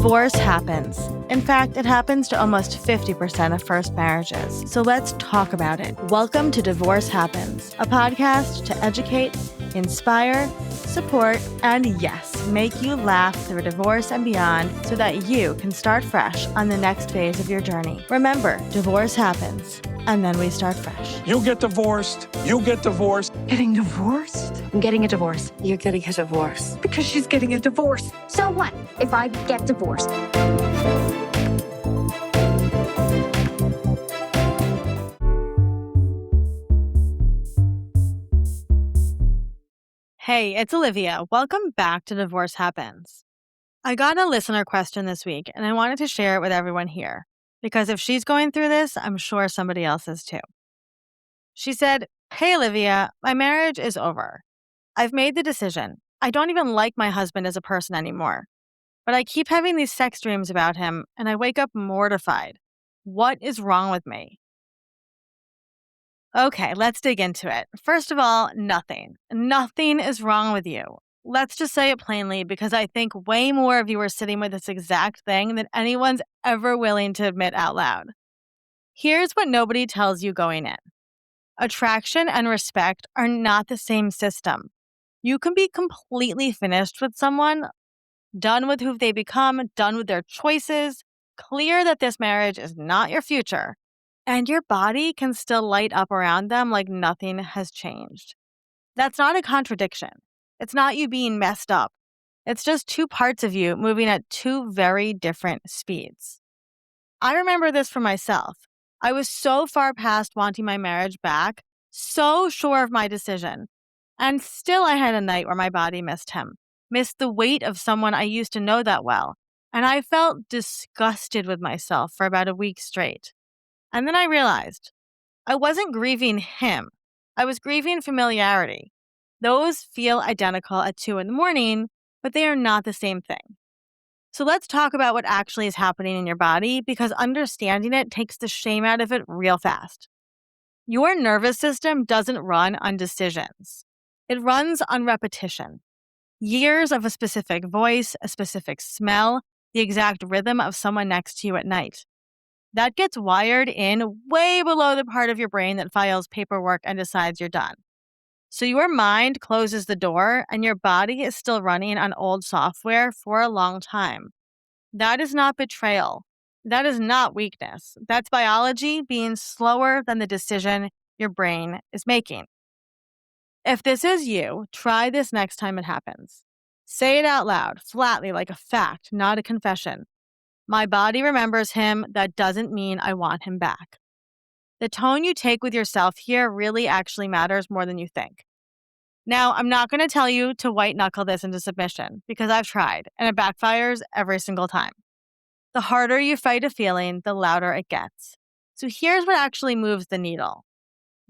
Divorce happens. In fact, it happens to almost 50% of first marriages. So let's talk about it. Welcome to Divorce Happens, a podcast to educate, inspire, support, and yes, make you laugh through divorce and beyond so that you can start fresh on the next phase of your journey. Remember, divorce happens, and then we start fresh. You get divorced. You get divorced. Getting divorced? I'm getting a divorce. You're getting a divorce. Because she's getting a divorce. So what if I get divorced? Hey, it's Olivia. Welcome back to Divorce Happens. I got a listener question this week, and I wanted to share it with everyone here. Because if she's going through this, I'm sure somebody else is too. She said, "Hey, Olivia, my marriage is over. I've made the decision. I don't even like my husband as a person anymore. But I keep having these sex dreams about him, and I wake up mortified. What is wrong with me?" Okay, let's dig into it. First of all, nothing. Nothing is wrong with you. Let's just say it plainly because I think way more of you are sitting with this exact thing than anyone's ever willing to admit out loud. Here's what nobody tells you going in. Attraction and respect are not the same system. You can be completely finished with someone, done with who they become, done with their choices, clear that this marriage is not your future, and your body can still light up around them like nothing has changed. That's not a contradiction. It's not you being messed up. It's just two parts of you moving at two very different speeds. I remember this for myself. I was so far past wanting my marriage back, so sure of my decision. And still I had a night where my body missed him, missed the weight of someone I used to know that well. And I felt disgusted with myself for about a week straight. And then I realized I wasn't grieving him. I was grieving familiarity. Those feel identical at 2 a.m, but they are not the same thing. So let's talk about what actually is happening in your body because understanding it takes the shame out of it real fast. Your nervous system doesn't run on decisions. It runs on repetition. Years of a specific voice, a specific smell, the exact rhythm of someone next to you at night. That gets wired in way below the part of your brain that files paperwork and decides you're done. So your mind closes the door and your body is still running on old software for a long time. That is not betrayal. That is not weakness. That's biology being slower than the decision your brain is making. If this is you, try this next time it happens. Say it out loud, flatly, like a fact, not a confession. My body remembers him. That doesn't mean I want him back. The tone you take with yourself here really actually matters more than you think. Now, I'm not going to tell you to white knuckle this into submission because I've tried and it backfires every single time. The harder you fight a feeling, the louder it gets. So here's what actually moves the needle.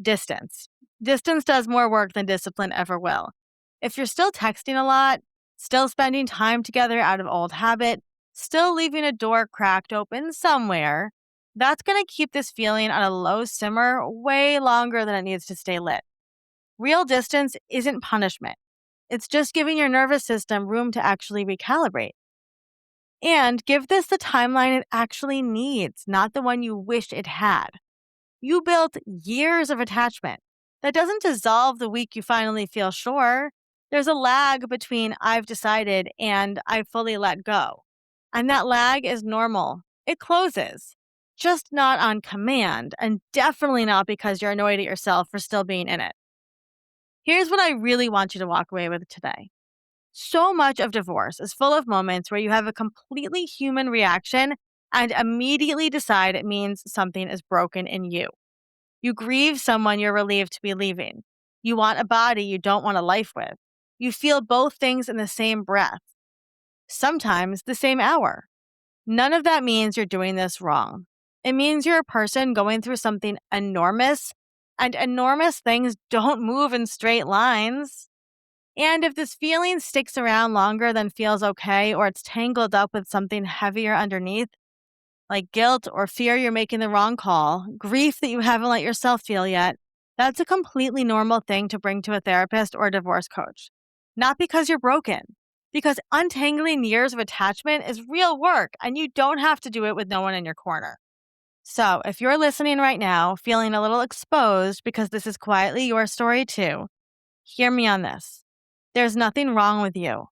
Distance. Distance does more work than discipline ever will. If you're still texting a lot, still spending time together out of old habit, still leaving a door cracked open somewhere, that's going to keep this feeling on a low simmer way longer than it needs to stay lit. Real distance isn't punishment. It's just giving your nervous system room to actually recalibrate. And give this the timeline it actually needs, not the one you wish it had. You built years of attachment. That doesn't dissolve the week you finally feel sure. There's a lag between I've decided and I fully let go. And that lag is normal. It closes. Just not on command, and definitely not because you're annoyed at yourself for still being in it. Here's what I really want you to walk away with today. So much of divorce is full of moments where you have a completely human reaction and immediately decide it means something is broken in you. You grieve someone you're relieved to be leaving. You want a body you don't want a life with. You feel both things in the same breath. Sometimes the same hour. None of that means you're doing this wrong. It means you're a person going through something enormous, and enormous things don't move in straight lines. And if this feeling sticks around longer than feels okay, or it's tangled up with something heavier underneath, like guilt or fear you're making the wrong call, grief that you haven't let yourself feel yet, that's a completely normal thing to bring to a therapist or a divorce coach. Not because you're broken, Because untangling years of attachment is real work, and you don't have to do it with no one in your corner. So, if you're listening right now, feeling a little exposed because this is quietly your story too, hear me on this. There's nothing wrong with you.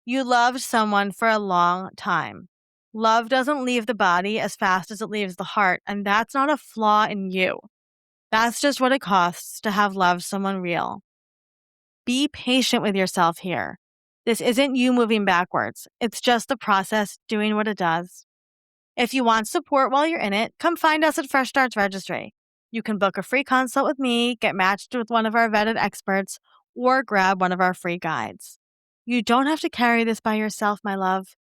You loved someone for a long time. Love doesn't leave the body as fast as it leaves the heart, and that's not a flaw in you. That's just what it costs to have loved someone real. Be patient with yourself here. This isn't you moving backwards. It's just the process doing what it does. If you want support while you're in it, come find us at Fresh Starts Registry. You can book a free consult with me, get matched with one of our vetted experts, or grab one of our free guides. You don't have to carry this by yourself, my love.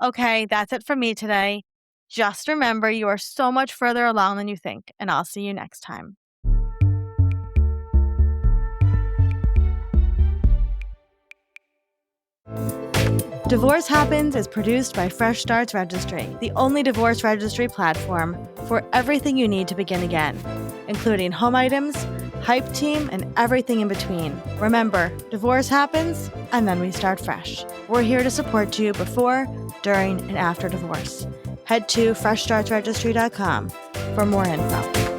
Okay, that's it from me today. Just remember you are so much further along than you think, and I'll see you next time. Divorce Happens is produced by Fresh Starts Registry, the only divorce registry platform for everything you need to begin again, including home items, hype team, and everything in between. Remember, divorce happens, and then we start fresh. We're here to support you before, during, and after divorce. Head to freshstartsregistry.com for more info.